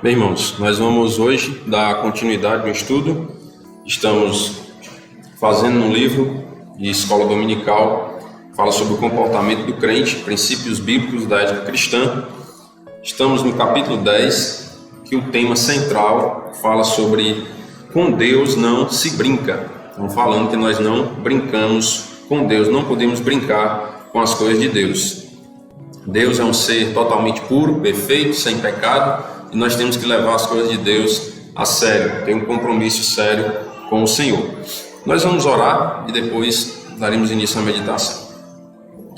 Bem, irmãos, nós vamos hoje dar continuidade no estudo. Estamos fazendo um livro de escola dominical, fala sobre o comportamento do crente, princípios bíblicos da ética cristã. Estamos no capítulo 10, que o tema central fala sobre com Deus não se brinca. Então, falando que nós não brincamos com Deus, não podemos brincar com as coisas de Deus. Deus é um ser totalmente puro, perfeito, sem pecado, e nós temos que levar as coisas de Deus a sério, ter um compromisso sério com o Senhor. Nós vamos orar e depois daremos início à meditação.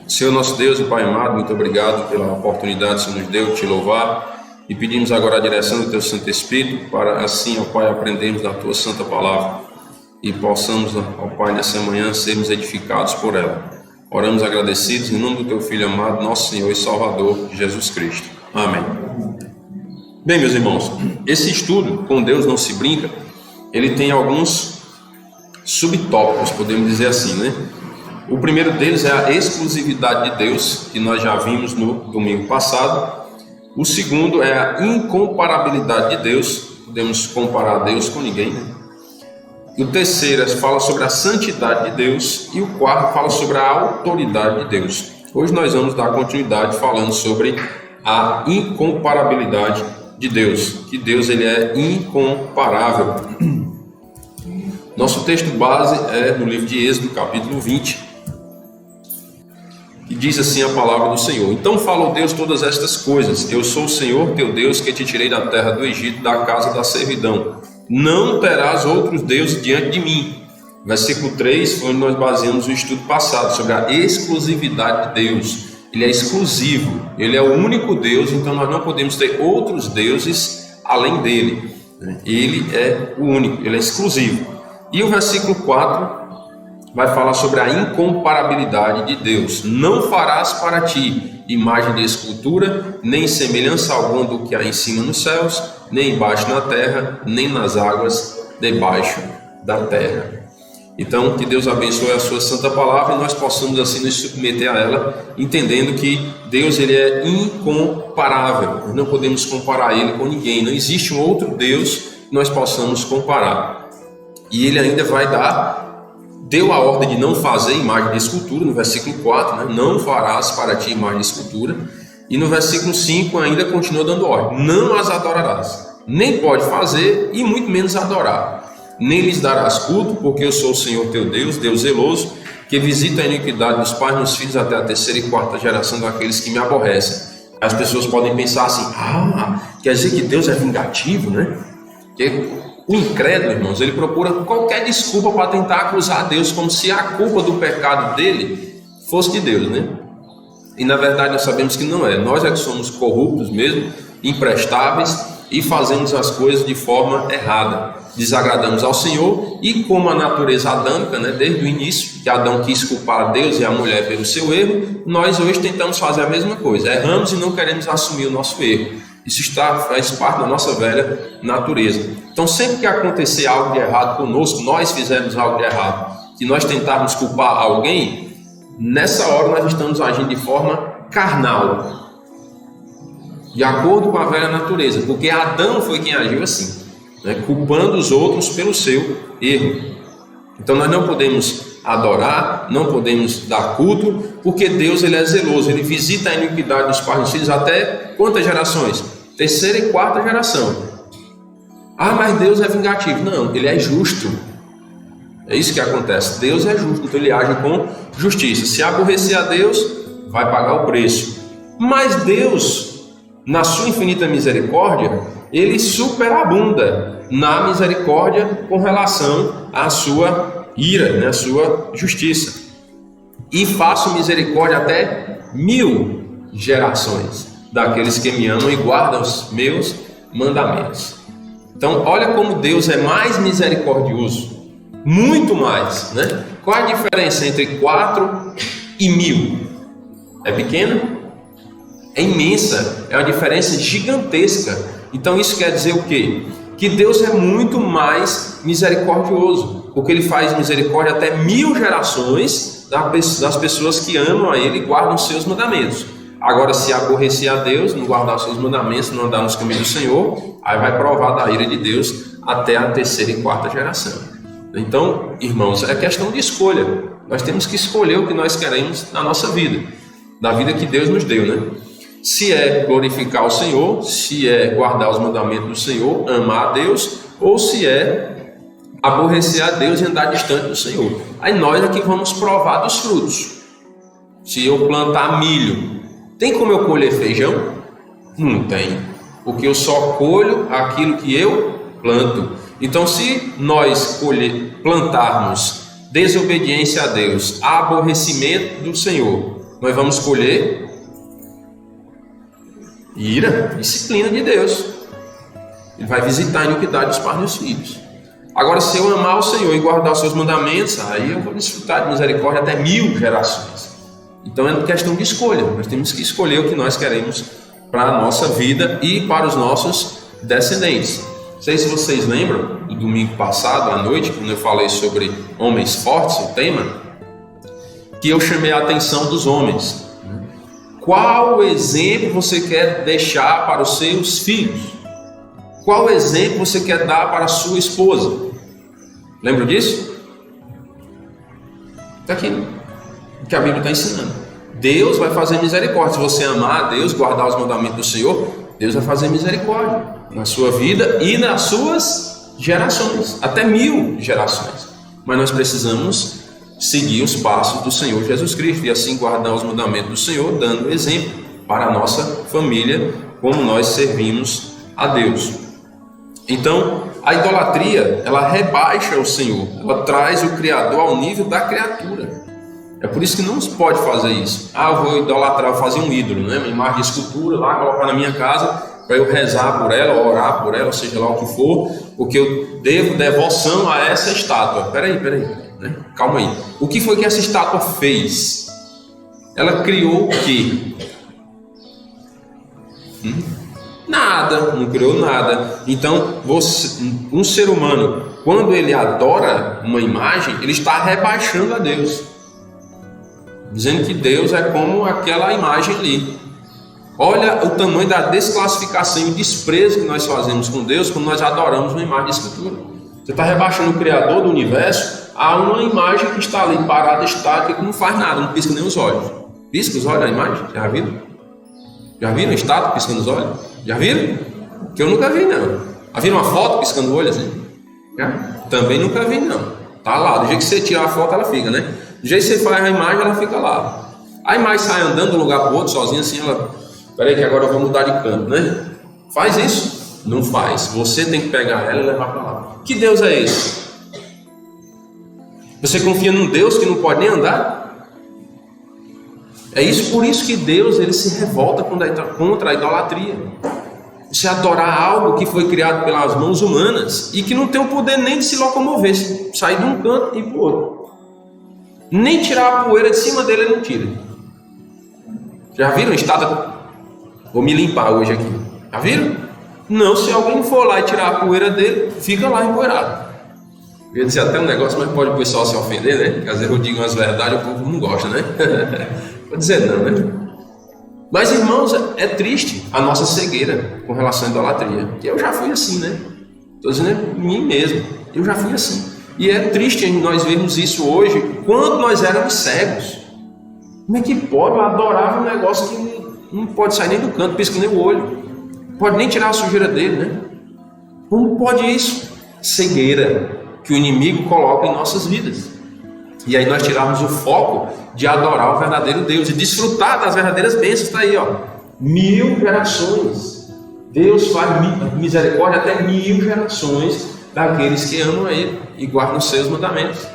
Senhor nosso Deus e Pai amado, muito obrigado pela oportunidade que o Senhor nos deu de te louvar, e pedimos agora a direção do Teu Santo Espírito, para assim, ó Pai, aprendermos da Tua Santa Palavra e possamos, ó Pai, nessa manhã sermos edificados por ela. Oramos agradecidos em nome do Teu Filho amado, nosso Senhor e Salvador, Jesus Cristo. Amém. Bem, meus irmãos, esse estudo, com Deus não se brinca, ele tem alguns subtópicos, podemos dizer assim, né? O primeiro deles é a exclusividade de Deus, que nós já vimos no domingo passado. O segundo é a incomparabilidade de Deus, podemos comparar Deus com ninguém, né? E o terceiro fala sobre a santidade de Deus, e o quarto fala sobre a autoridade de Deus. Hoje nós vamos dar continuidade falando sobre a incomparabilidade de Deus, que Deus ele é incomparável. Nosso texto base é no livro de Êxodo, capítulo 20, que diz assim a palavra do Senhor: Então falou Deus todas estas coisas: Eu sou o Senhor teu Deus, que te tirei da terra do Egito, da casa da servidão. Não terás outros deuses diante de mim. Versículo 3 foi onde nós baseamos o estudo passado, sobre a exclusividade de Deus. Ele é exclusivo, ele é o único Deus, então nós não podemos ter outros deuses além dele. Ele é o único, ele é exclusivo. E o versículo 4 vai falar sobre a incomparabilidade de Deus. Não farás para ti imagem de escultura, nem semelhança alguma do que há em cima nos céus, nem embaixo na terra, nem nas águas debaixo da terra. Então, que Deus abençoe a sua santa palavra e nós possamos assim nos submeter a ela, entendendo que Deus ele é incomparável. Nós não podemos comparar ele com ninguém. Não existe um outro Deus que nós possamos comparar. E ele ainda deu a ordem de não fazer imagem de escultura, no versículo 4, né? Não farás para ti imagem de escultura. E no versículo 5 ainda continua dando ordem: não as adorarás, nem pode fazer e muito menos adorar. Nem lhes darás culto, porque eu sou o Senhor teu Deus, Deus zeloso, que visita a iniquidade dos pais nos filhos até a terceira e quarta geração daqueles que me aborrecem. As pessoas podem pensar assim: quer dizer que Deus é vingativo, né? Porque o incrédulo, irmãos, ele procura qualquer desculpa para tentar acusar Deus, como se a culpa do pecado dele fosse de Deus, né? E na verdade nós sabemos que não é. Nós é que somos corruptos mesmo, imprestáveis, e fazemos as coisas de forma errada. Desagradamos ao Senhor, e como a natureza adâmica, né, desde o início, que Adão quis culpar a Deus e a mulher pelo seu erro, nós hoje tentamos fazer a mesma coisa. Erramos e não queremos assumir o nosso erro. Isso faz parte da nossa velha natureza. Então, sempre que acontecer algo de errado conosco, nós fizemos algo de errado, que nós tentarmos culpar alguém, nessa hora nós estamos agindo de forma carnal, de acordo com a velha natureza, porque Adão foi quem agiu assim, né, culpando os outros pelo seu erro. Então nós não podemos adorar, não podemos dar culto, porque Deus ele é zeloso, ele visita a iniquidade dos pais e dos filhos até quantas gerações? Terceira e quarta geração. Mas Deus é vingativo. Não, ele é justo. É isso que acontece. Deus é justo, então ele age com justiça. Se aborrecer a Deus, vai pagar o preço. Mas Deus, na sua infinita misericórdia, ele superabunda na misericórdia com relação à sua ira, né, à sua justiça. E faço misericórdia até 1000 gerações daqueles que me amam e guardam os meus mandamentos. Então, olha como Deus é mais misericordioso, muito mais, né? Qual a diferença entre 4 e 1000? É pequena? É imensa, é uma diferença gigantesca. Então isso quer dizer o quê? Que Deus é muito mais misericordioso, porque Ele faz misericórdia até 1000 gerações das pessoas que amam a Ele e guardam os seus mandamentos. Agora, se aborrecer a Deus, não guardar os seus mandamentos, não andar nos caminhos do Senhor, aí vai provar da ira de Deus até a terceira e quarta geração. Então, irmãos, é questão de escolha. Nós temos que escolher o que nós queremos na nossa vida, da vida que Deus nos deu, né? Se é glorificar o Senhor, se é guardar os mandamentos do Senhor, amar a Deus, ou se é aborrecer a Deus e andar distante do Senhor. Aí nós aqui vamos provar dos frutos. Se eu plantar milho, tem como eu colher feijão? Não tem, porque eu só colho aquilo que eu planto. Então, se nós plantarmos desobediência a Deus, aborrecimento do Senhor, nós vamos colher ira, disciplina de Deus. Ele vai visitar a iniquidade dos pais dos filhos. Agora, se eu amar o Senhor e guardar os seus mandamentos, aí eu vou desfrutar de misericórdia até 1000 gerações. Então é questão de escolha. Nós temos que escolher o que nós queremos para a nossa vida e para os nossos descendentes. Não sei se vocês lembram do domingo passado à noite, quando eu falei sobre homens fortes, o tema, que eu chamei a atenção dos homens. Qual exemplo você quer deixar para os seus filhos? Qual exemplo você quer dar para a sua esposa? Lembra disso? Está aqui, o que a Bíblia está ensinando. Deus vai fazer misericórdia. Se você amar a Deus, guardar os mandamentos do Senhor, Deus vai fazer misericórdia na sua vida e nas suas gerações, até 1000 gerações. Mas nós precisamos seguir os passos do Senhor Jesus Cristo e assim guardar os mandamentos do Senhor, dando exemplo para a nossa família, como nós servimos a Deus. Então, a idolatria, ela rebaixa o Senhor, ela traz o Criador ao nível da criatura. É por isso que não se pode fazer isso. Eu vou idolatrar, vou fazer um ídolo, né? Uma imagem de escultura lá, colocar na minha casa, para eu rezar por ela, orar por ela, seja lá o que for, porque eu devo devoção a essa estátua. Peraí, né? Calma aí. O que foi que essa estátua fez? Ela criou o quê? Nada, não criou nada. Então, um ser humano, quando ele adora uma imagem, ele está rebaixando a Deus, dizendo que Deus é como aquela imagem ali. Olha o tamanho da desclassificação e o desprezo que nós fazemos com Deus quando nós adoramos uma imagem de escultura. Você está rebaixando o Criador do universo a uma imagem que está ali parada, estática, que não faz nada, não pisca nem os olhos. Pisca os olhos da imagem? Já viram? Já viram a estátua piscando os olhos? Já viram? Que eu nunca vi, não. Já viram uma foto piscando o olho assim? Já? Também nunca vi, não. Tá lá, do jeito que você tira a foto, ela fica, né? Do jeito que você faz a imagem, ela fica lá. A imagem sai andando de um lugar para o outro, sozinha assim, ela... Peraí que agora eu vou mudar de canto, né? Faz isso? Não faz. Você tem que pegar ela e levar para lá. Que Deus é esse? Você confia num Deus que não pode nem andar? É isso, por isso que Deus ele se revolta contra a idolatria. Você adorar algo que foi criado pelas mãos humanas e que não tem o poder nem de se locomover, sair de um canto e ir para o outro. Nem tirar a poeira de cima dele ele não tira. Já viram a estátua? Vou me limpar hoje aqui. Já viram? Não, se alguém for lá e tirar a poeira dele, fica lá empoeirado. Eu ia dizer até um negócio, mas pode o pessoal se ofender, né? Porque às vezes eu digo umas verdades, o povo não gosta, né? Vou dizer não, né? Mas, irmãos, é triste a nossa cegueira com relação à idolatria. Que eu já fui assim, né? Estou dizendo em mim mesmo. Eu já fui assim. E é triste nós vermos isso hoje, quando nós éramos cegos. Como é que pode? Eu adorava um negócio que não pode sair nem do canto, pisca nem o olho. Pode nem tirar a sujeira dele, né? Como pode isso? Cegueira que o inimigo coloca em nossas vidas. E aí nós tiramos o foco de adorar o verdadeiro Deus e desfrutar das verdadeiras bênçãos. Está aí, ó. 1000 gerações. Deus faz misericórdia até 1000 gerações daqueles que amam a Ele e guardam os seus mandamentos.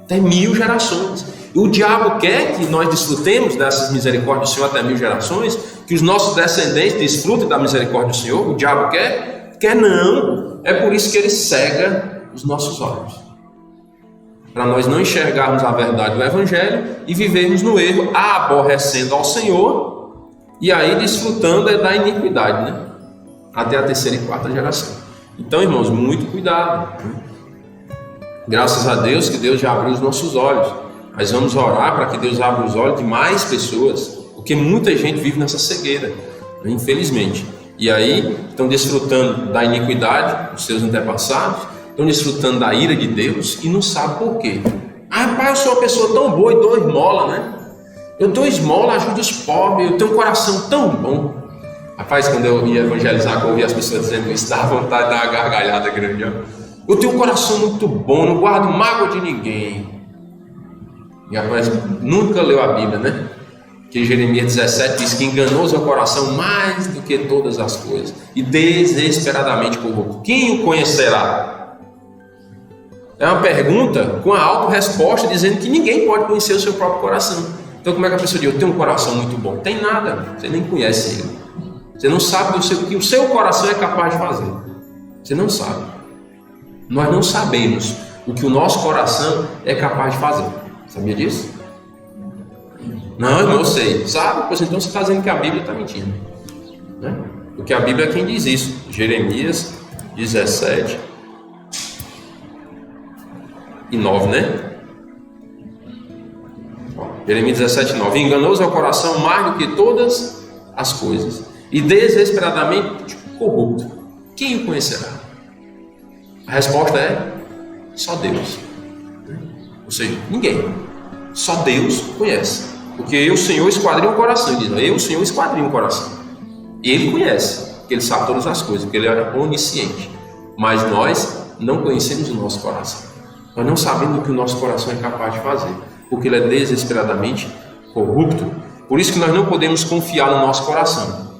Até 1000 gerações. E o diabo quer que nós desfrutemos dessas misericórdias do Senhor até 1000 gerações, que os nossos descendentes desfrutem da misericórdia do Senhor. O diabo quer? Quer não. É por isso que ele cega os nossos olhos, para nós não enxergarmos a verdade do Evangelho e vivermos no erro, aborrecendo ao Senhor e aí desfrutando da iniquidade, né? Até a terceira e quarta geração. Então, irmãos, muito cuidado. Graças a Deus que Deus já abriu os nossos olhos. Mas vamos orar para que Deus abra os olhos de mais pessoas, porque Porque muita gente vive nessa cegueira, né? Infelizmente. E aí estão desfrutando da iniquidade dos seus antepassados, estão desfrutando da ira de Deus e não sabem por quê. Ah, pai, eu sou uma pessoa tão boa e dou esmola, né? Eu dou esmola, ajudo os pobres, eu tenho um coração tão bom. Rapaz, quando eu ia evangelizar, eu ouvia as pessoas dizendo isso, dá vontade de dar uma gargalhada grande. Ó. Eu tenho um coração muito bom, não guardo mágoa de ninguém. E rapaz, nunca leu a Bíblia, né? Que Jeremias 17 diz que enganoso é o coração mais do que todas as coisas e desesperadamente corrupto. Quem o conhecerá? É uma pergunta com a auto-resposta dizendo que ninguém pode conhecer o seu próprio coração. Então como é que a pessoa diz, eu tenho um coração muito bom? Tem nada, você nem conhece ele. Você não sabe o que o seu coração é capaz de fazer. Você não sabe. Nós não sabemos o que o nosso coração é capaz de fazer. Sabia disso? Não, irmão, eu sei. Sabe? Pois então você está dizendo que a Bíblia está mentindo, né? Porque a Bíblia é quem diz isso. Jeremias 17 e 9, né? Jeremias 17 e 9. Enganoso é o coração mais do que todas as coisas e desesperadamente corrupto. Quem o conhecerá? A resposta é só Deus. Ou seja, ninguém. Só Deus conhece. Porque eu, o Senhor, esquadrinho o coração. Ele diz, eu, o Senhor, esquadrinho o coração. Ele conhece, porque Ele sabe todas as coisas, porque Ele é onisciente. Mas nós não conhecemos o nosso coração. Nós não sabemos o que o nosso coração é capaz de fazer, porque ele é desesperadamente corrupto. Por isso que nós não podemos confiar no nosso coração,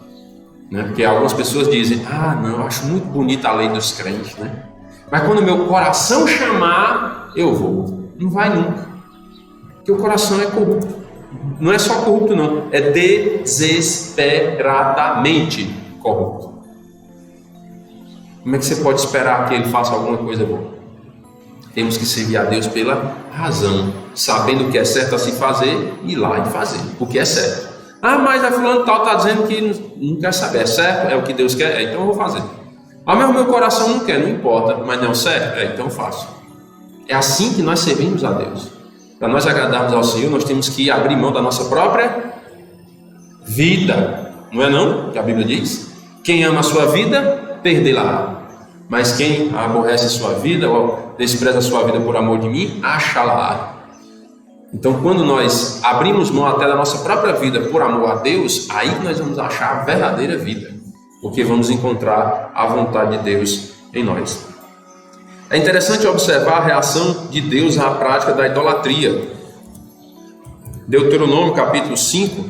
né? Porque algumas pessoas dizem, não, eu acho muito bonita a lei dos crentes, né? Mas quando o meu coração chamar, eu vou. Não vai nunca, porque o coração é corrupto. Não é só corrupto não, é desesperadamente corrupto. Como é que você pode esperar que ele faça alguma coisa boa? Temos que servir a Deus pela razão, sabendo o que é certo a se fazer e ir lá e fazer o que é certo. Mas a fulano tal está dizendo que não quer saber, é certo? É o que Deus quer? Então eu vou fazer. Mas o meu coração não quer, não importa, mas não é certo? Então eu faço. É assim que nós servimos a Deus. Para nós agradarmos ao Senhor, nós temos que abrir mão da nossa própria vida. Não é não? Que a Bíblia diz? Quem ama a sua vida, perdê-la. Mas quem aborrece a sua vida, ou despreza a sua vida por amor de mim, achá-la. Então, quando nós abrimos mão até da nossa própria vida por amor a Deus, aí nós vamos achar a verdadeira vida. Porque vamos encontrar a vontade de Deus em nós. É interessante observar a reação de Deus à prática da idolatria. Deuteronômio capítulo 5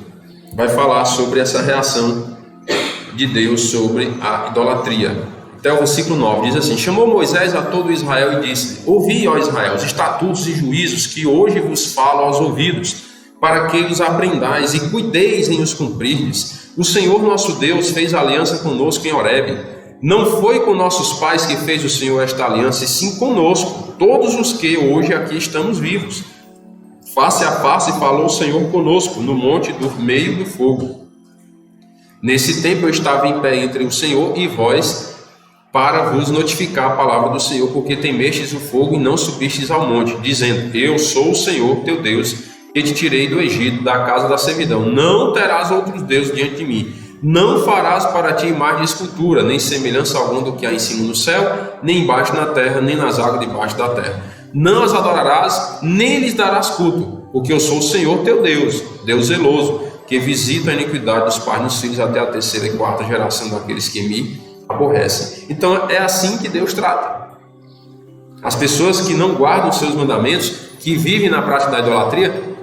vai falar sobre essa reação de Deus sobre a idolatria. Até o versículo 9 diz assim: chamou Moisés a todo Israel e disse: ouvi, ó Israel, os estatutos e juízos que hoje vos falo aos ouvidos, para que os aprendais e cuideis em os cumprirdes. O Senhor nosso Deus fez aliança conosco em Horebe. Não foi com nossos pais que fez o Senhor esta aliança, e sim conosco, todos os que hoje aqui estamos vivos. Face a face falou o Senhor conosco, no monte do meio do fogo. Nesse tempo eu estava em pé entre o Senhor e vós, para vos notificar a palavra do Senhor, porque temestes o fogo e não subistes ao monte, dizendo: eu sou o Senhor teu Deus, que te tirei do Egito, da casa da servidão. Não terás outros deuses diante de mim. Não farás para ti imagem de escultura, nem semelhança alguma do que há em cima no céu, nem embaixo na terra, nem nas águas debaixo da terra. Não as adorarás, nem lhes darás culto, porque eu sou o Senhor teu Deus, Deus zeloso, que visita a iniquidade dos pais nos filhos até a terceira e quarta geração daqueles que me aborrecem. Então é assim que Deus trata. As pessoas que não guardam os seus mandamentos, que vivem na prática da idolatria,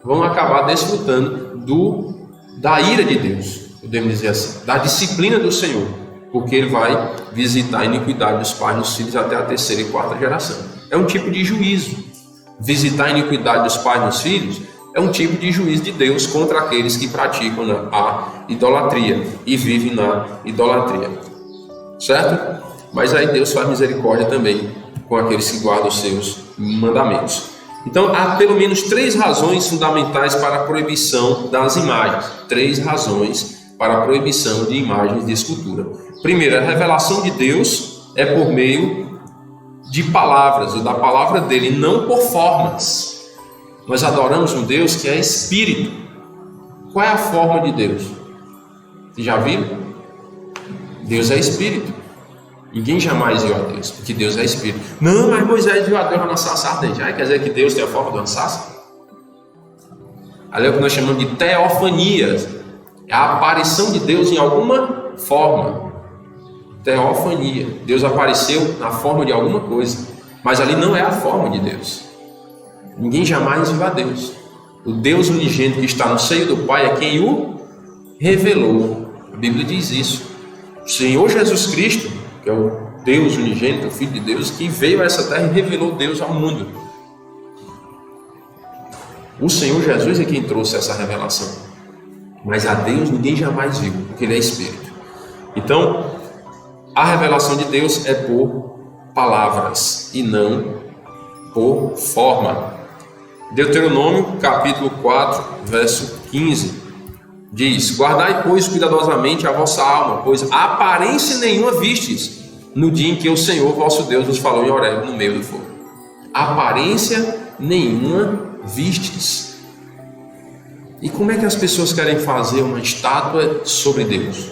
vão acabar desfrutando da ira de Deus, podemos dizer assim, da disciplina do Senhor, porque Ele vai visitar a iniquidade dos pais nos filhos até a terceira e quarta geração. É um tipo de juízo. Visitar a iniquidade dos pais nos filhos é um tipo de juízo de Deus contra aqueles que praticam a idolatria e vivem na idolatria, certo? Mas aí Deus faz misericórdia também com aqueles que guardam os seus mandamentos. Então há pelo menos 3 razões fundamentais para a proibição das imagens. 3 razões para a proibição de imagens de escultura. Primeiro, a revelação de Deus é por meio de palavras, ou da palavra dele, não por formas. Nós adoramos um Deus que é espírito. Qual é a forma de Deus? Vocês já viram? Deus é Espírito. Ninguém jamais viu a Deus, porque Deus é Espírito. Não, mas Moisés viu a Deus na sarça ardente. Quer dizer que Deus tem a forma de uma sarça? Ali é o que nós chamamos de teofanias. É a aparição de Deus em alguma forma. Teofania. Deus apareceu na forma de alguma coisa. Mas ali não é a forma de Deus. Ninguém jamais viu a Deus. O Deus unigênito que está no seio do Pai é quem o revelou. A Bíblia diz isso. O Senhor Jesus Cristo, que é o Deus unigênito, o Filho de Deus, que veio a essa terra e revelou Deus ao mundo. O Senhor Jesus é quem trouxe essa revelação. Mas a Deus ninguém jamais viu, porque Ele é Espírito. Então, a revelação de Deus é por palavras e não por forma. Deuteronômio, capítulo 4, verso 15, diz: guardai, pois, cuidadosamente a vossa alma, pois aparência nenhuma vistes no dia em que o Senhor vosso Deus vos falou em Horebe, no meio do fogo. Aparência nenhuma vistes. E como é que as pessoas querem fazer uma estátua sobre Deus?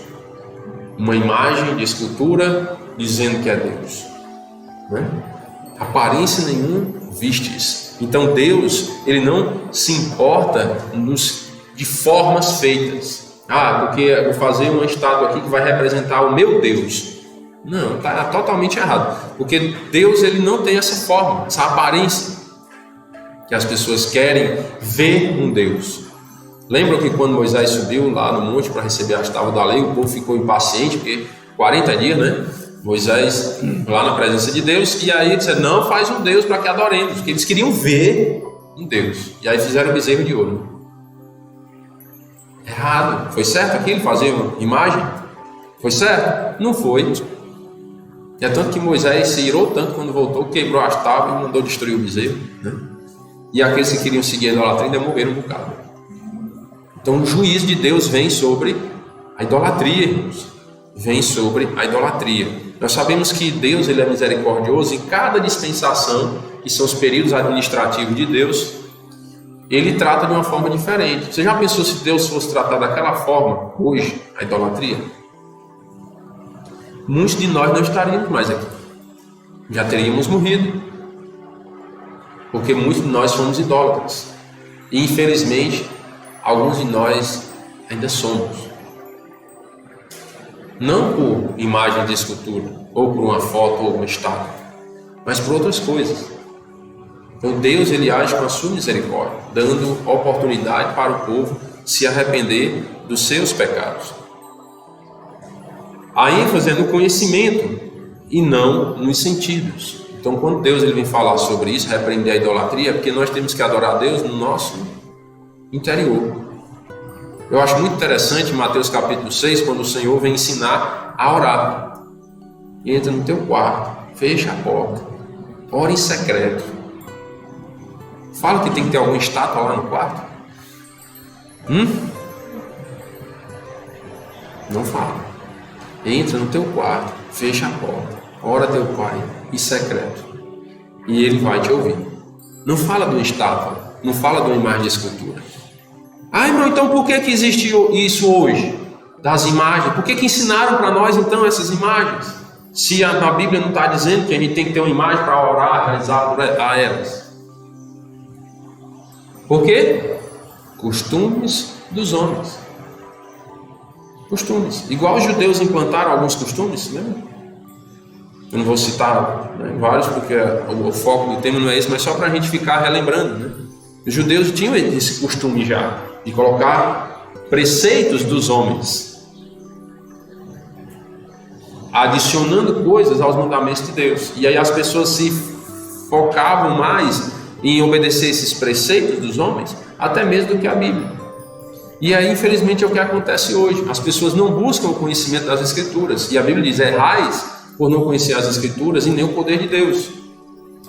Uma imagem de escultura dizendo que é Deus, né? Aparência nenhuma vistes. Então Deus, Ele não se importa de formas feitas. Porque eu vou fazer uma estátua aqui que vai representar o meu Deus. Não, está totalmente errado. Porque Deus, Ele não tem essa forma, essa aparência que as pessoas querem ver um Deus. Lembram que quando Moisés subiu lá no monte para receber as tábuas da lei, o povo ficou impaciente, porque 40 dias, né? Moisés lá na presença de Deus, e aí disse: não, faz um Deus para que adoremos, porque eles queriam ver um Deus. E aí fizeram o bezerro de ouro. Errado. Foi certo aquilo, fazer uma imagem? Foi certo? Não foi. É tanto que Moisés se irou tanto quando voltou, quebrou as tábuas e mandou destruir o bezerro, né? E aqueles que queriam seguir a idolatria ainda morreram um bocado. Então o juízo de Deus vem sobre a idolatria, irmãos. Vem sobre a idolatria. Nós sabemos que Deus, Ele é misericordioso. Em cada dispensação, que são os períodos administrativos de Deus, Ele trata de uma forma diferente. Você já pensou se Deus fosse tratar daquela forma hoje, a idolatria? Muitos de nós não estaríamos mais aqui. Já teríamos morrido. Porque muitos de nós somos idólatras. E infelizmente, alguns de nós ainda somos. Não por imagem de escultura, ou por uma foto, ou uma estátua, mas por outras coisas. Então Deus, Ele age com a sua misericórdia, dando oportunidade para o povo se arrepender dos seus pecados. A ênfase é no conhecimento e não nos sentidos. Então quando Deus Ele vem falar sobre isso, repreender a idolatria, é porque nós temos que adorar a Deus no nosso interior. Eu acho muito interessante Mateus capítulo 6, quando o Senhor vem ensinar a orar. Entra no teu quarto, fecha a porta, ora em secreto. Fala que tem que ter alguma estátua lá no quarto? Não fala. Entra no teu quarto, fecha a porta, ora a teu Pai em secreto, e Ele vai te ouvir. Não fala de uma estátua, não fala de uma imagem de escultura. Irmão, então por que existe isso hoje? Das imagens? Por que ensinaram para nós então essas imagens? Se na Bíblia não está dizendo que a gente tem que ter uma imagem para orar, rezar a elas. Por quê? Costumes dos homens. Costumes. Igual os judeus implantaram alguns costumes, lembra? Eu não vou citar vários, porque o foco do tema não é esse, mas só para a gente ficar relembrando, né? Os judeus tinham esse costume já, de colocar preceitos dos homens, adicionando coisas aos mandamentos de Deus. E aí as pessoas se focavam mais em obedecer esses preceitos dos homens, até mesmo do que a Bíblia. E aí, infelizmente, é o que acontece hoje. As pessoas não buscam o conhecimento das Escrituras. E a Bíblia diz: errais por não conhecer as Escrituras e nem o poder de Deus.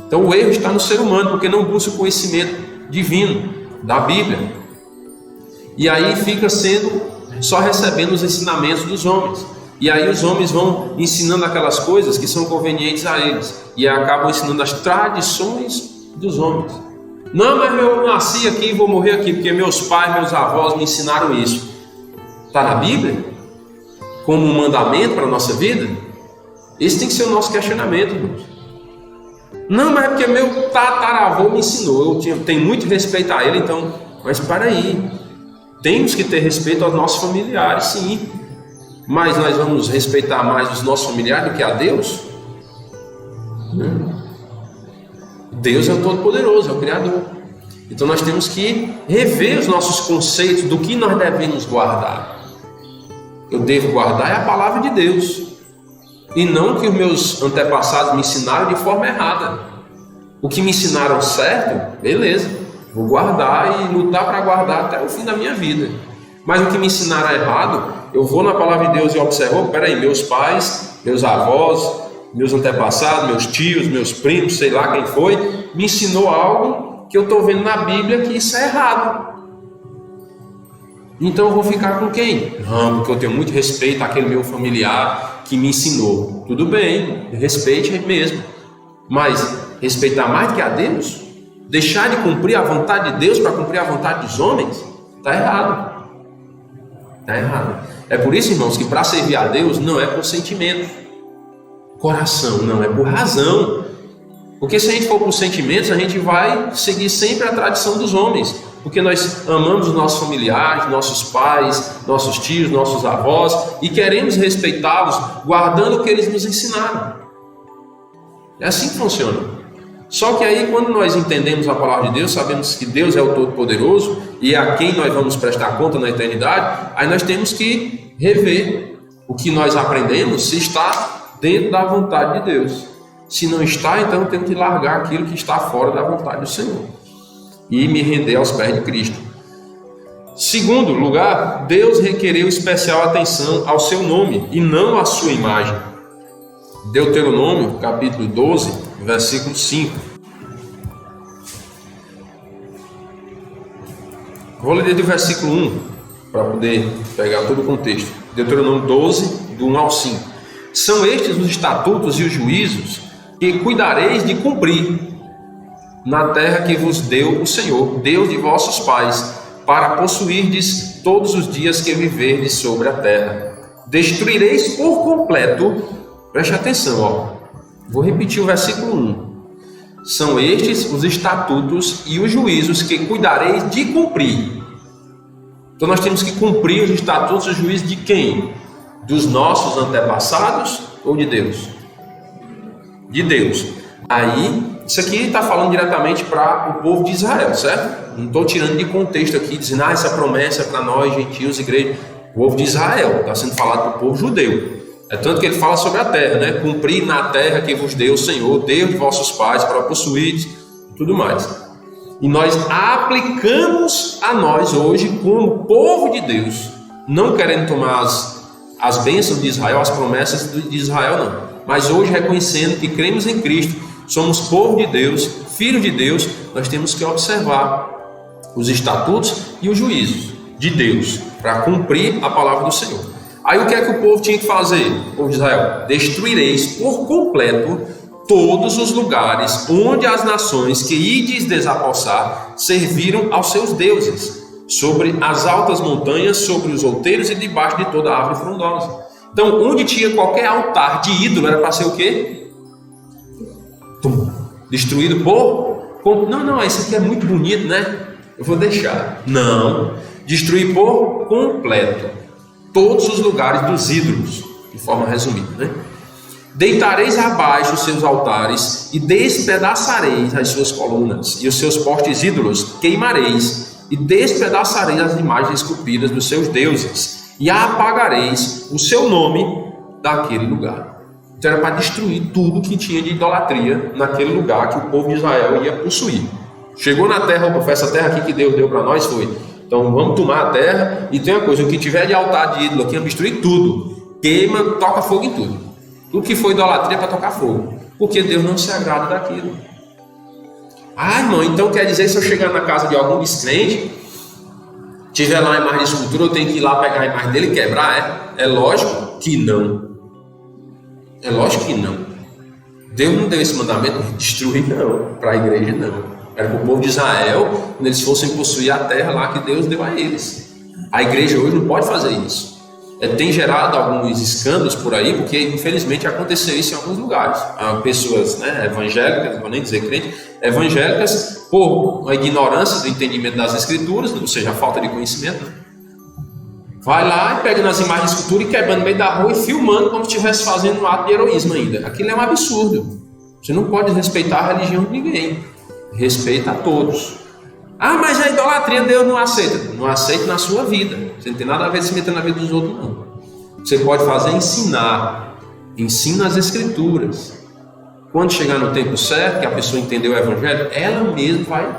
Então o erro está no ser humano, porque não busca o conhecimento divino da Bíblia. E aí fica sendo só recebendo os ensinamentos dos homens. E aí os homens vão ensinando aquelas coisas que são convenientes a eles, e acabam ensinando as tradições dos homens. Não, mas eu nasci aqui e vou morrer aqui, porque meus pais, meus avós me ensinaram isso. Está na Bíblia? Como um mandamento para a nossa vida? Esse tem que ser o nosso questionamento, irmãos. Não, mas é porque meu tataravô me ensinou, eu tenho muito respeito a ele, então... Mas para aí, temos que ter respeito aos nossos familiares, sim. Mas nós vamos respeitar mais os nossos familiares do que a Deus? Não. Deus é o Todo-Poderoso, é o Criador. Então nós temos que rever os nossos conceitos do que nós devemos guardar. Eu devo guardar é a palavra de Deus, e não o que os meus antepassados me ensinaram de forma errada. O que me ensinaram certo, beleza, vou guardar e lutar para guardar até o fim da minha vida. Mas o que me ensinaram errado, eu vou na palavra de Deus e observo, peraí, meus pais, meus avós, meus antepassados, meus tios, meus primos, sei lá quem foi, me ensinou algo que eu estou vendo na Bíblia que isso é errado. Então eu vou ficar com quem? Não, porque eu tenho muito respeito àquele meu familiar que me ensinou. Tudo bem, respeite mesmo. Mas respeitar mais do que a Deus? Deixar de cumprir a vontade de Deus para cumprir a vontade dos homens? Está errado. Está errado. É por isso, irmãos, que para servir a Deus não é por sentimento. Coração, não, é por razão. Porque se a gente for por sentimentos, a gente vai seguir sempre a tradição dos homens. Porque nós amamos os nossos familiares, nossos pais, nossos tios, nossos avós e queremos respeitá-los guardando o que eles nos ensinaram. É assim que funciona. Só que aí quando nós entendemos a palavra de Deus, sabemos que Deus é o Todo-Poderoso e é a quem nós vamos prestar conta na eternidade, aí nós temos que rever o que nós aprendemos se está dentro da vontade de Deus. Se não está, então eu tenho que largar aquilo que está fora da vontade do Senhor e me render aos pés de Cristo. Segundo lugar, Deus requereu especial atenção ao seu nome e não à sua imagem. Deuteronômio, capítulo 12, versículo 5. Vou ler do versículo 1 para poder pegar todo o contexto. Deuteronômio 12, do 1 ao 5. São estes os estatutos e os juízos que cuidareis de cumprir na terra que vos deu o Senhor, Deus de vossos pais, para possuirdes todos os dias que viverdes sobre a terra. Destruireis por completo, preste atenção, vou repetir o versículo 1. São estes os estatutos e os juízos que cuidareis de cumprir. Então nós temos que cumprir os estatutos e os juízos de quem? Dos nossos antepassados ou de Deus? De Deus. Aí, isso aqui está falando diretamente para o povo de Israel, certo? Não estou tirando de contexto aqui, dizendo, essa promessa é para nós, gentios, igreja. O povo de Israel, está sendo falado para o povo judeu. É tanto que ele fala sobre a terra, né? Cumprir na terra que vos deu o Senhor, Deus de vossos pais, para possuir e tudo mais. E nós aplicamos a nós hoje como povo de Deus, não querendo tomar as bênçãos de Israel, as promessas de Israel não, mas hoje reconhecendo que cremos em Cristo, somos povo de Deus, filho de Deus, nós temos que observar os estatutos e os juízos de Deus para cumprir a palavra do Senhor. Aí o que é que o povo tinha que fazer, o povo de Israel? Destruireis por completo todos os lugares onde as nações que ides desapossar serviram aos seus deuses, sobre as altas montanhas, sobre os outeiros e debaixo de toda árvore frondosa. Então, onde tinha qualquer altar de ídolo, era para ser o quê? Destruído por... Não, isso aqui é muito bonito, né? Eu vou deixar. Não, destruir por completo todos os lugares dos ídolos, de forma resumida, né? Deitareis abaixo os seus altares e despedaçareis as suas colunas e os seus postes ídolos queimareis e despedaçareis as imagens esculpidas dos seus deuses e apagareis o seu nome daquele lugar. Então era para destruir tudo que tinha de idolatria naquele lugar que o povo de Israel ia possuir. Chegou na terra, essa terra aqui que Deus deu para nós foi, então vamos tomar a terra e tem uma coisa, o que tiver de altar de ídolo aqui, vamos destruir tudo. Queima, toca fogo em tudo. Tudo que for idolatria é para tocar fogo, porque Deus não se agrada daquilo. Ah, irmão, então quer dizer, se eu chegar na casa de algum descrente, tiver lá uma imagem de escultura, eu tenho que ir lá pegar a imagem dele e quebrar? É lógico que não. É lógico que não. Deus não deu esse mandamento de destruir, não, para a igreja, não. Era para o povo de Israel, quando eles fossem possuir a terra lá que Deus deu a eles. A igreja hoje não pode fazer isso. Tem gerado alguns escândalos por aí, porque infelizmente aconteceu isso em alguns lugares. Pessoas, né, evangélicas, não vou nem dizer crente, evangélicas, por uma ignorância do entendimento das escrituras, ou seja, a falta de conhecimento, né? Vai lá e pega nas imagens de escultura e quebrando no meio da rua e filmando como se estivesse fazendo um ato de heroísmo ainda. Aquilo é um absurdo. Você não pode respeitar a religião de ninguém. Respeita a todos. Ah, mas a idolatria Deus não aceita. Não aceita na sua vida. Você não tem nada a ver se meter na vida dos outros, não. Você pode fazer ensinar. Ensina as escrituras. Quando chegar no tempo certo, que a pessoa entendeu o evangelho, ela mesma vai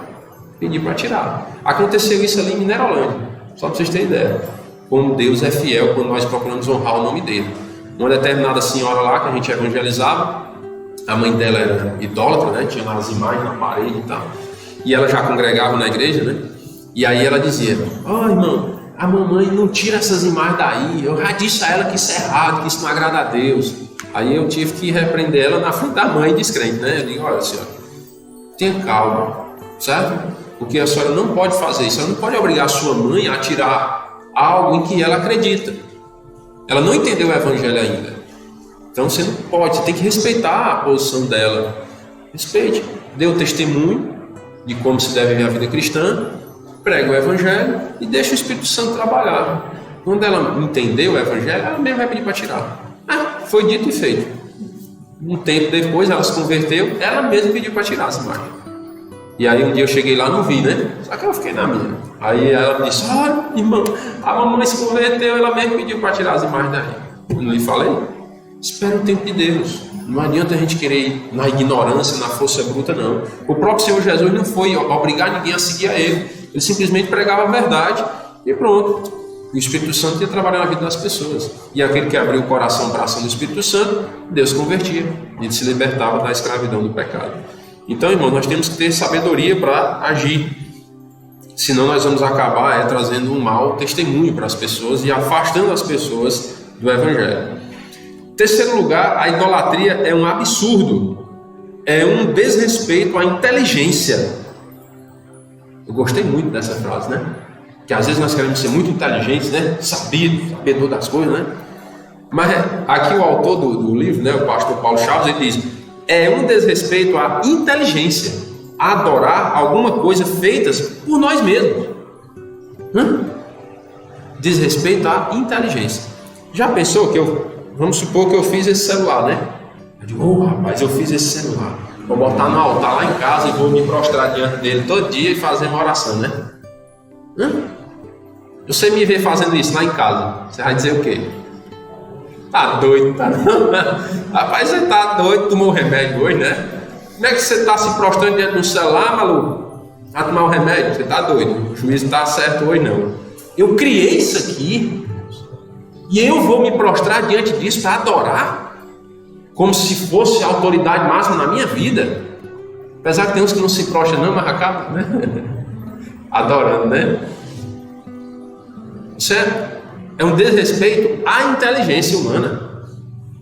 pedir para tirar. Aconteceu isso ali em Minerolândia. Só para vocês terem ideia. Como Deus é fiel quando nós procuramos honrar o nome dele. Uma determinada senhora lá que a gente evangelizava, a mãe dela era idólatra, né? Tinha lá as imagens na parede e tal. E ela já congregava na igreja, né? E aí ela dizia: irmão, a mamãe não tira essas imagens daí. Eu já disse a ela que isso é errado, que isso não agrada a Deus. Aí eu tive que repreender ela na frente da mãe descrente, né? Eu digo: olha, senhora, tenha calma, certo? Porque a senhora não pode fazer isso. Ela não pode obrigar a sua mãe a tirar algo em que ela acredita. Ela não entendeu o evangelho ainda. Então você não pode, você tem que respeitar a posição dela. Respeite, dê o testemunho de como se deve viver a vida cristã, prega o evangelho e deixa o Espírito Santo trabalhar. Quando ela entendeu o evangelho, ela mesmo vai pedir para tirar. Foi dito e feito. Um tempo depois ela se converteu, ela mesma pediu para tirar as imagens. E aí um dia eu cheguei lá e não vi, né? Só que eu fiquei na minha. Aí ela disse: irmão, a mamãe se converteu, ela mesmo pediu para tirar as imagens daí. Eu não lhe falei? Espera o tempo de Deus. Não adianta a gente querer ir na ignorância, na força bruta, não. O próprio Senhor Jesus não foi obrigar ninguém a seguir a ele. Ele simplesmente pregava a verdade e pronto. O Espírito Santo ia trabalhar na vida das pessoas. E aquele que abriu o coração para a ação do Espírito Santo, Deus convertia. Ele se libertava da escravidão do pecado. Então, irmão, nós temos que ter sabedoria para agir. Senão nós vamos acabar trazendo um mau testemunho para as pessoas e afastando as pessoas do Evangelho. Terceiro lugar, a idolatria é um absurdo. É um desrespeito à inteligência. Eu gostei muito dessa frase, né? Que às vezes nós queremos ser muito inteligentes, né? Sabedor das coisas, né? Mas aqui o autor do livro, né, o pastor Paulo Chaves, ele diz: é um desrespeito à inteligência, adorar alguma coisa feitas por nós mesmos. Desrespeito à inteligência. Já pensou que vamos supor que eu fiz esse celular, né? Eu digo: rapaz, eu fiz esse celular. Vou botar no altar lá em casa e vou me prostrar diante dele todo dia e fazer uma oração, né? Você me vê fazendo isso lá em casa, você vai dizer o quê? Tá doido, tá? Rapaz, você tá doido, tomou um remédio hoje, né? Como é que você tá se prostrando diante do celular, maluco? Vai tomar um remédio? Você tá doido, o juízo tá certo hoje não. Eu criei isso aqui e eu vou me prostrar diante disso para adorar como se fosse a autoridade máxima na minha vida. Apesar que tem uns que não se prostram não, mas acabam, né? Adorando, né? Isso é um desrespeito à inteligência humana.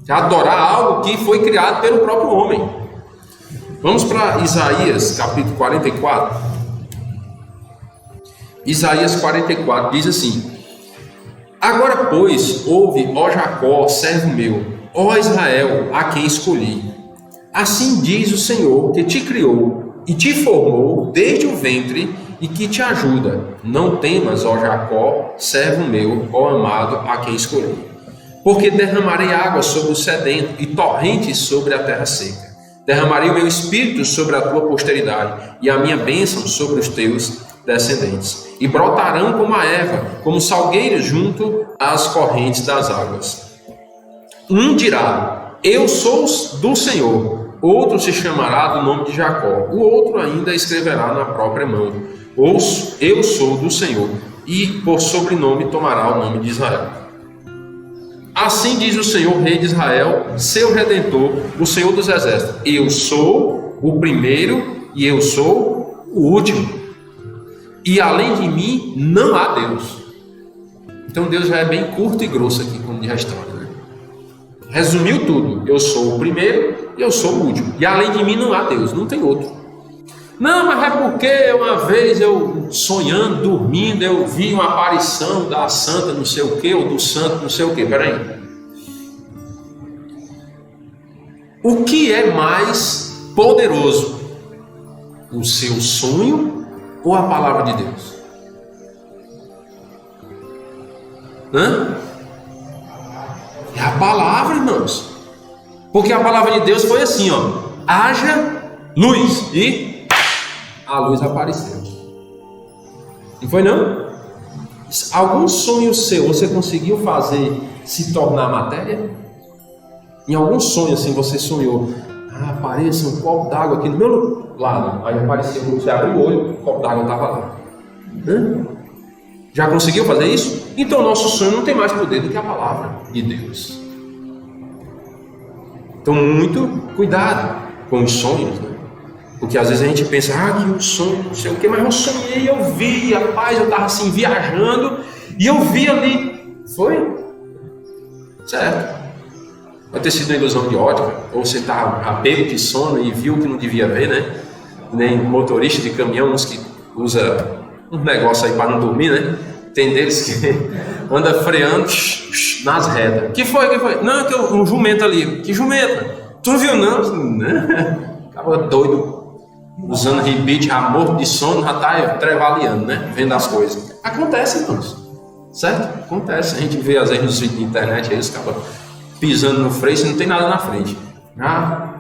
Adorar algo que foi criado pelo próprio homem. Vamos para Isaías, capítulo 44. Isaías 44 diz assim: agora, pois, ouve, ó Jacó, servo meu, ó Israel, a quem escolhi. Assim diz o Senhor, que te criou e te formou desde o ventre e que te ajuda. Não temas, ó Jacó, servo meu, ó amado, a quem escolhi. Porque derramarei água sobre o sedento e torrentes sobre a terra seca. Derramarei o meu espírito sobre a tua posteridade e a minha bênção sobre os teus descendentes. E brotarão como a erva, como salgueiros junto às correntes das águas. Um dirá: eu sou do Senhor. Outro se chamará do nome de Jacó. O outro ainda escreverá na própria mão: eu sou do Senhor. E por sobrenome tomará o nome de Israel. Assim diz o Senhor, Rei de Israel, seu Redentor, o Senhor dos Exércitos: eu sou o primeiro e eu sou o último. E além de mim não há Deus. Então Deus já é bem curto e grosso aqui, como diz a história, né? Resumiu tudo: eu sou o primeiro e eu sou o último. E além de mim não há Deus, não tem outro. Não, mas é porque uma vez eu sonhando, dormindo, eu vi uma aparição da santa não sei o que, ou do santo não sei o que. Peraí. O que é mais poderoso? O seu sonho ou a palavra de Deus? É a palavra, irmãos. Porque a palavra de Deus foi assim, ó: haja luz, e a luz apareceu. Não foi não? Algum sonho seu você conseguiu fazer se tornar matéria? Em algum sonho assim você sonhou: apareça um copo d'água aqui do meu lado. Aí apareceu, você abre o olho, o copo d'água estava lá. Já conseguiu fazer isso? Então nosso sonho não tem mais poder do que a palavra de Deus. Então muito cuidado com os sonhos, né? Porque às vezes a gente pensa: que um sonho, não sei o que, mas eu sonhei, eu vi, rapaz, eu estava assim viajando e eu vi ali. Foi? Certo. Pode ter sido uma ilusão de ótica, ou você está pego de sono e viu que não devia ver, né? Nem motorista de caminhão, uns que usa um negócio aí para não dormir, né? Tem deles que anda freando nas retas. Que foi? Não, tem um jumento ali. Que jumento? Tu não viu não? Acaba doido, usando rebite, já morto de sono, já está trevaleando, né? Vendo as coisas. Acontece, irmãos. Certo? Acontece. A gente vê às vezes nos vídeos de internet aí, os caras pisando no freio, não tem nada na frente.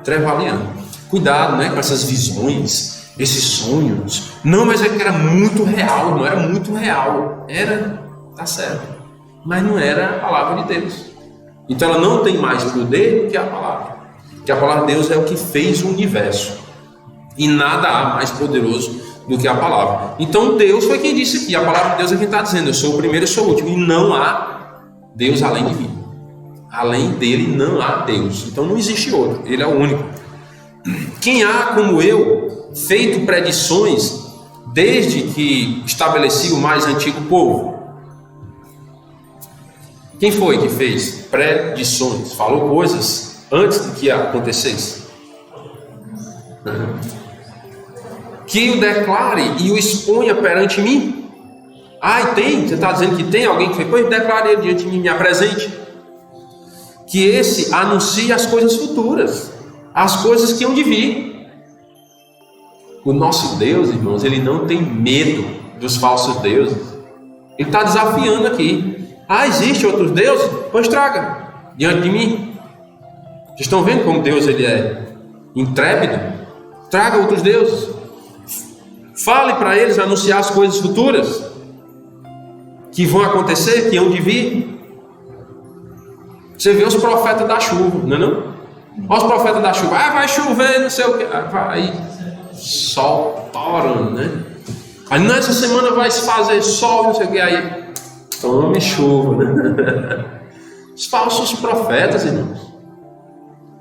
Trevaleando. Cuidado, né, com essas visões, esses sonhos. Não, mas é que era muito real. Não era muito real. Era, tá certo. Mas não era a palavra de Deus. Então ela não tem mais poder do que a palavra. Porque a palavra de Deus é o que fez o universo. E nada há mais poderoso do que a palavra. Então Deus foi quem disse aqui. A palavra de Deus é quem está dizendo: eu sou o primeiro e sou o último. E não há Deus além de mim. Além dele não há Deus. Então não existe outro. Ele é o único. Quem há como eu feito predições desde que estabeleci o mais antigo povo? Quem foi que fez predições? Falou coisas antes de que acontecesse? Que o declare e o exponha perante mim? Tem? Você está dizendo que tem alguém que fez? Pois declare ele diante de mim, me apresente. Que esse anuncie as coisas futuras, as coisas que hão de vir. O nosso Deus, irmãos, ele não tem medo dos falsos deuses. Ele está desafiando aqui. Existe outros deuses? Pois traga diante de mim. Vocês estão vendo como Deus ele é intrépido? Traga outros deuses. Fale para eles anunciar as coisas futuras que vão acontecer, que hão de vir. Você vê os profetas da chuva, não é não? Olha os profetas da chuva. Vai chover, não sei o que. Vai sol torando, né? Aí nessa semana vai se fazer sol, não sei o que. Aí tome chuva, né? Os falsos profetas, irmãos,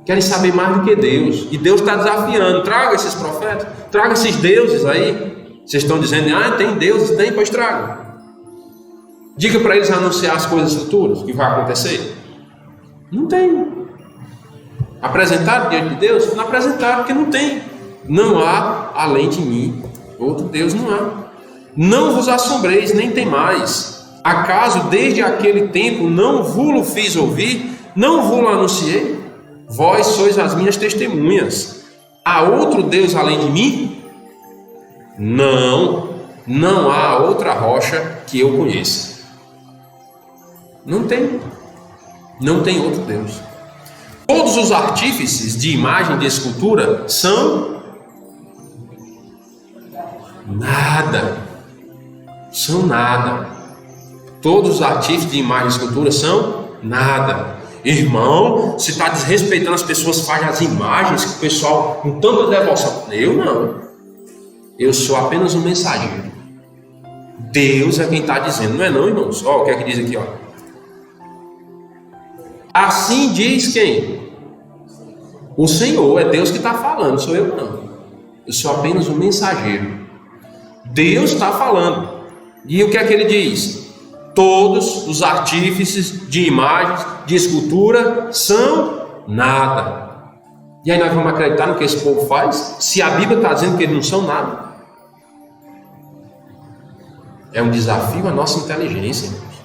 querem saber mais do que Deus. E Deus está desafiando: traga esses profetas, traga esses deuses aí. Vocês estão dizendo: tem deuses, tem, pois traga. Diga para eles anunciar as coisas futuras que vai acontecer. Não tem. Apresentaram diante de Deus? Não apresentaram, porque não tem. Não há além de mim outro Deus, não há. Não vos assombreis, nem tem mais. Acaso desde aquele tempo não vos-lo fiz ouvir? Não vos-lo anunciei? Vós sois as minhas testemunhas. Há outro Deus além de mim? Não há outra rocha que eu conheça. Não tem. Não tem outro Deus. Todos os artífices de imagem de escultura são nada. São nada. Todos os artífices de imagem de escultura são nada. Irmão, você está desrespeitando as pessoas que fazem as imagens, que o pessoal com tanta devoção. Eu não. Eu sou apenas um mensageiro. Deus é quem está dizendo. Não é não, irmãos? O que é que diz aqui, Assim diz quem? O Senhor, é Deus que está falando, sou eu não. Eu sou apenas um mensageiro. Deus está falando. E o que é que ele diz? Todos os artífices de imagens, de escultura, são nada. E aí nós vamos acreditar no que esse povo faz? Se a Bíblia está dizendo que eles não são nada. É um desafio à nossa inteligência, irmãos.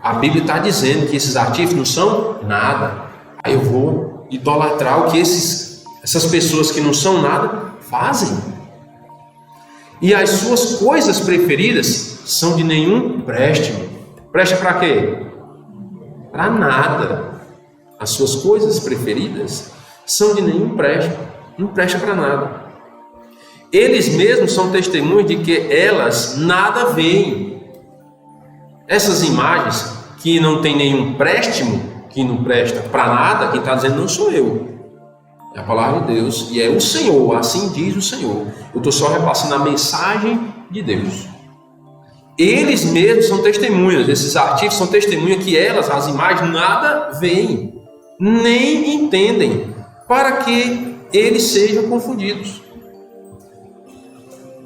A Bíblia está dizendo que esses artífices não são nada. Aí eu vou idolatrar o que essas pessoas que não são nada fazem. E as suas coisas preferidas são de nenhum préstimo. Presta para quê? Para nada. As suas coisas preferidas são de nenhum préstimo. Não presta para nada. Eles mesmos são testemunhas de que elas nada veem. Essas imagens que não tem nenhum préstimo, que não presta para nada, quem está dizendo não sou eu. É a palavra de Deus e é o Senhor, assim diz o Senhor. Eu estou só repassando a mensagem de Deus. Eles mesmos são testemunhas, esses artífices são testemunhas que elas, as imagens, nada veem, nem entendem, para que eles sejam confundidos.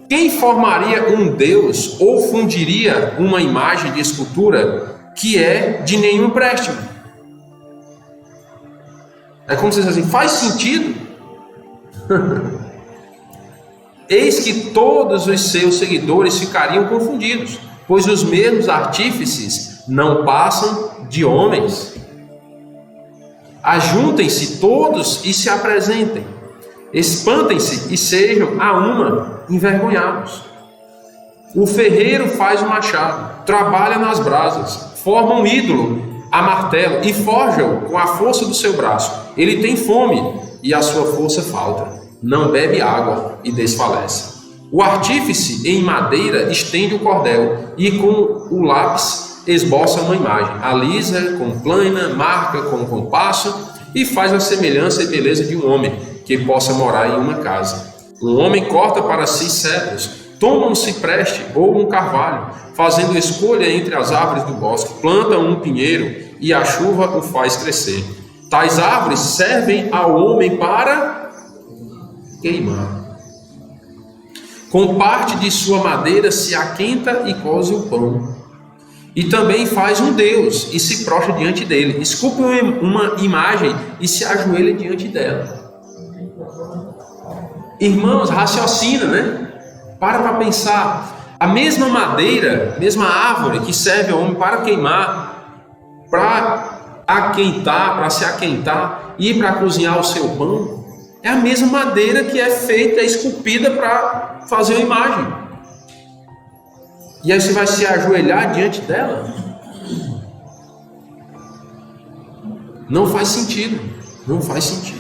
Quem formaria um Deus ou fundiria uma imagem de escultura que é de nenhum empréstimo? É como se diz assim, faz sentido? Eis que todos os seus seguidores ficariam confundidos, pois os mesmos artífices não passam de homens. Ajuntem-se todos e se apresentem. Espantem-se e sejam a uma envergonhados. O ferreiro faz o machado, trabalha nas brasas, forma um ídolo a martelo e forja-o com a força do seu braço. Ele tem fome e a sua força falta. Não bebe água e desfalece. O artífice em madeira estende o cordel e com o lápis esboça uma imagem. Alisa com plana, marca com compasso e faz a semelhança e beleza de um homem que possa morar em uma casa. Um homem corta para si cedros, toma um cipreste ou um carvalho, fazendo escolha entre as árvores do bosque, planta um pinheiro e a chuva o faz crescer. Tais árvores servem ao homem para queimar. Com parte de sua madeira se aquenta e coze o pão. E também faz um Deus e se prostra diante dele. Esculpe uma imagem e se ajoelha diante dela. Irmãos, raciocina, né? Para pensar. A mesma madeira, mesma árvore que serve ao homem para queimar, para aquentar, para se aquentar e para cozinhar o seu pão, é a mesma madeira que é feita, esculpida para fazer uma imagem. E aí você vai se ajoelhar diante dela? Não faz sentido. Não faz sentido.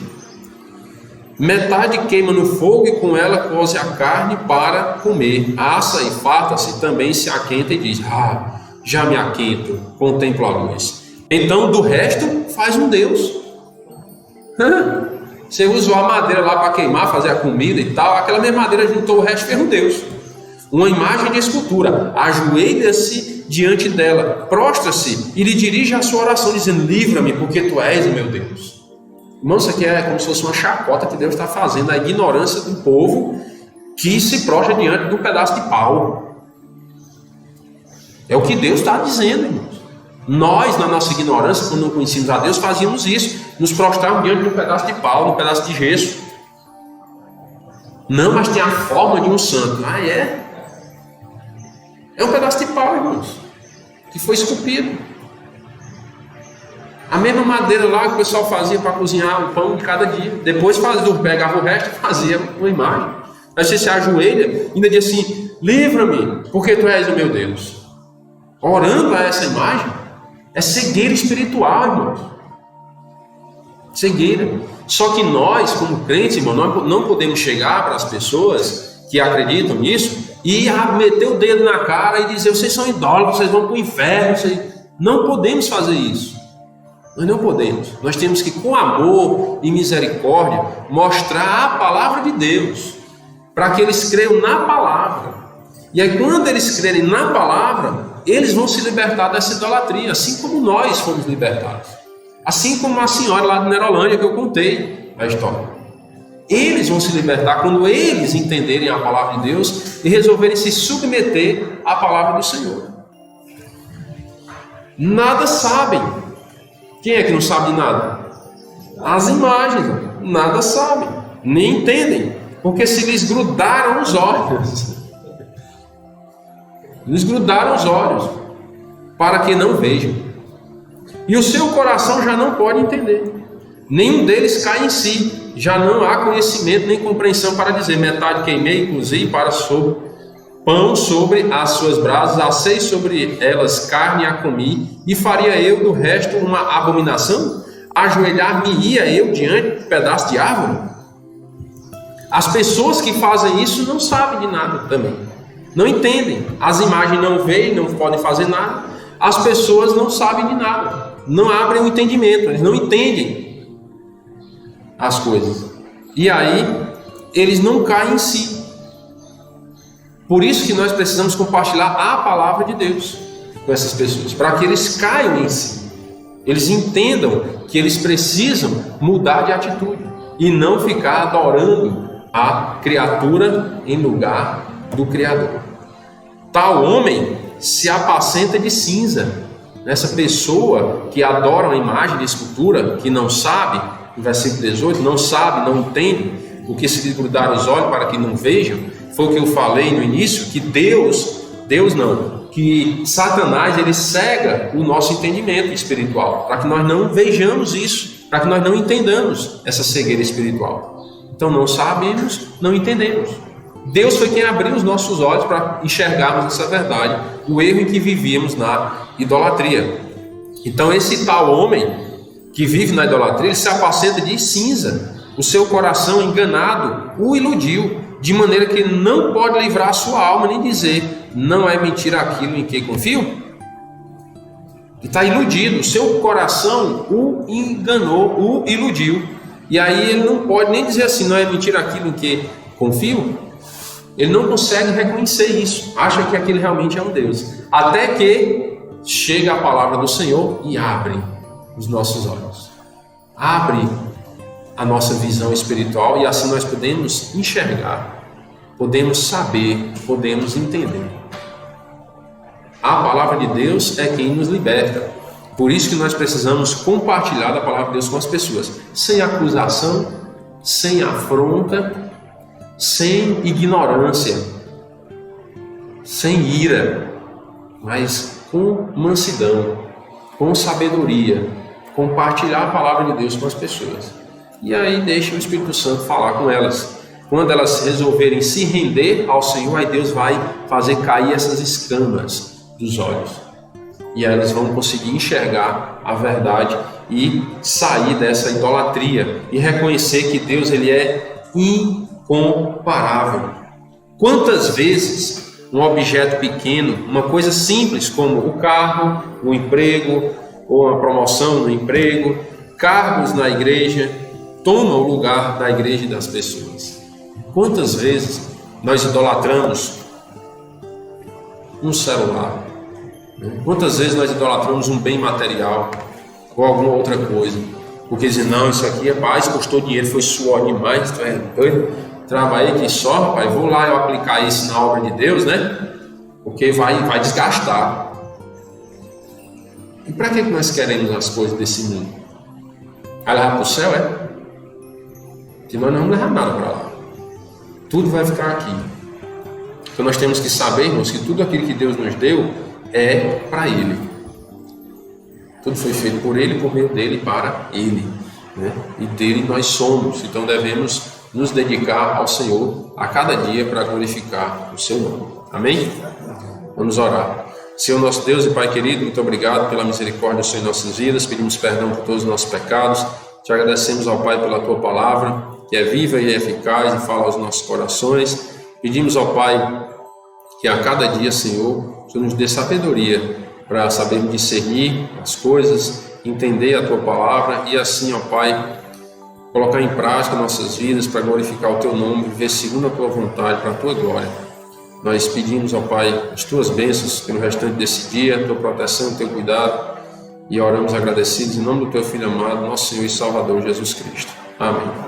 Metade queima no fogo e com ela coze a carne para comer. Assa e farta-se, também se aquenta e diz: já me aquento, contemplo a luz. Então do resto faz um Deus. Você usou a madeira lá para queimar, fazer a comida e tal. Aquela mesma madeira juntou o resto e fez um Deus. Uma imagem de escultura. Ajoelha-se diante dela, prostra-se e lhe dirige a sua oração, dizendo: livra-me, porque tu és o meu Deus. Irmão, isso aqui é como se fosse uma chacota que Deus está fazendo, a ignorância do povo que se prostra diante de um pedaço de pau. É o que Deus está dizendo, irmãos. Nós, na nossa ignorância, quando não conhecíamos a Deus, fazíamos isso, nos prostrávamos diante de um pedaço de pau, de um pedaço de gesso. Não, mas tem a forma de um santo. É? É um pedaço de pau, irmãos, que foi esculpido. A mesma madeira lá que o pessoal fazia para cozinhar o pão de cada dia. Depois pegava o resto e fazia uma imagem. Aí você se ajoelha e ainda diz assim: livra-me, porque tu és o meu Deus. Orando a essa imagem é cegueira espiritual, irmãos. Cegueira. Só que nós, como crentes, irmão, não podemos chegar para as pessoas que acreditam nisso e meter o dedo na cara e dizer: vocês são idólatras, vocês vão para o inferno. Não podemos fazer isso. Nós não podemos. Nós temos que, com amor e misericórdia, mostrar a palavra de Deus, para que eles creiam na palavra. E aí, quando eles crerem na palavra, eles vão se libertar dessa idolatria, assim como nós fomos libertados. Assim como a senhora lá de Nerolândia, que eu contei a história. Eles vão se libertar quando eles entenderem a palavra de Deus e resolverem se submeter à palavra do Senhor. Nada sabem. Quem é que não sabe de nada? as imagens, nada sabem, nem entendem, porque se lhes grudaram os olhos, para que não vejam, e o seu coração já não pode entender, nenhum deles cai em si, já não há conhecimento nem compreensão para dizer: metade queimei e cozi para pão sobre as suas brasas, assei sobre elas carne e a comi, e faria eu do resto uma abominação? Ajoelhar-me-ia eu diante de um pedaço de árvore? As pessoas que fazem isso não sabem de nada também, não entendem, as imagens não veem, não podem fazer nada, as pessoas não sabem de nada, não abrem o entendimento, eles não entendem as coisas, e aí eles não caem em si. Por isso que nós precisamos compartilhar a palavra de Deus com essas pessoas, para que eles caiam em si, eles entendam que eles precisam mudar de atitude e não ficar adorando a criatura em lugar do Criador. Tal homem se apacenta de cinza. Essa pessoa que adora uma imagem de escultura, que não sabe, no versículo 18, não sabe, não entende, o que se lhe grudar os olhos para que não vejam, foi o que eu falei no início, que que Satanás, ele cega o nosso entendimento espiritual, para que nós não vejamos isso, para que nós não entendamos essa cegueira espiritual. Então não sabemos, não entendemos. Deus foi quem abriu os nossos olhos para enxergarmos essa verdade, o erro em que vivíamos na idolatria. Então esse tal homem que vive na idolatria, ele se apacenta de cinza, o seu coração enganado o iludiu, de maneira que ele não pode livrar a sua alma nem dizer: não é mentira aquilo em que confio? Ele está iludido, o seu coração o enganou, o iludiu, e aí ele não pode nem dizer assim: não é mentira aquilo em que confio. Ele não consegue reconhecer isso, acha que aquilo realmente é um Deus, até que chega a palavra do Senhor e abre os nossos olhos, abre a nossa visão espiritual, e assim nós podemos enxergar, podemos saber, podemos entender. A palavra de Deus é quem nos liberta. Por isso que nós precisamos compartilhar a palavra de Deus com as pessoas, sem acusação, sem afronta, sem ignorância, sem ira, mas com mansidão, com sabedoria, compartilhar a palavra de Deus com as pessoas. E aí deixa o Espírito Santo falar com elas. Quando elas resolverem se render ao Senhor, aí Deus vai fazer cair essas escamas dos olhos, e aí elas vão conseguir enxergar a verdade e sair dessa idolatria e reconhecer que Deus, ele é incomparável. Quantas vezes um objeto pequeno, uma coisa simples como o carro, o emprego ou uma promoção no emprego, cargos na igreja, toma o lugar da igreja e das pessoas? Quantas vezes nós idolatramos um celular? Quantas vezes nós idolatramos um bem material ou alguma outra coisa? Porque dizem: não, isso aqui, rapaz, custou dinheiro, foi suor demais, tu é doido, trabalhei aqui só, rapaz, vou lá eu aplicar isso na obra de Deus, né? Porque vai desgastar. E para que nós queremos as coisas desse mundo? Vai levar para o céu, é? Que nós não vamos levar nada para lá. Tudo vai ficar aqui. Então nós temos que saber, irmãos, que tudo aquilo que Deus nos deu é para Ele. Tudo foi feito por Ele, por meio dEle, para Ele, né? E dEle nós somos. Então devemos nos dedicar ao Senhor a cada dia para glorificar o Seu nome. Amém? Vamos orar. Senhor nosso Deus e Pai querido, muito obrigado pela misericórdia do Senhor em nossas vidas. Pedimos perdão por todos os nossos pecados. Te agradecemos, ao Pai, pela Tua palavra, que é viva e eficaz e fala aos nossos corações. Pedimos ao Pai que a cada dia, Senhor, o Senhor nos dê sabedoria para sabermos discernir as coisas, entender a Tua palavra e assim, ó Pai, colocar em prática nossas vidas para glorificar o Teu nome, viver segundo a Tua vontade, para a Tua glória. Nós pedimos, ó Pai, as Tuas bênçãos pelo restante desse dia, a Tua proteção, o Teu cuidado, e oramos agradecidos em nome do Teu Filho amado, nosso Senhor e Salvador Jesus Cristo. Amém.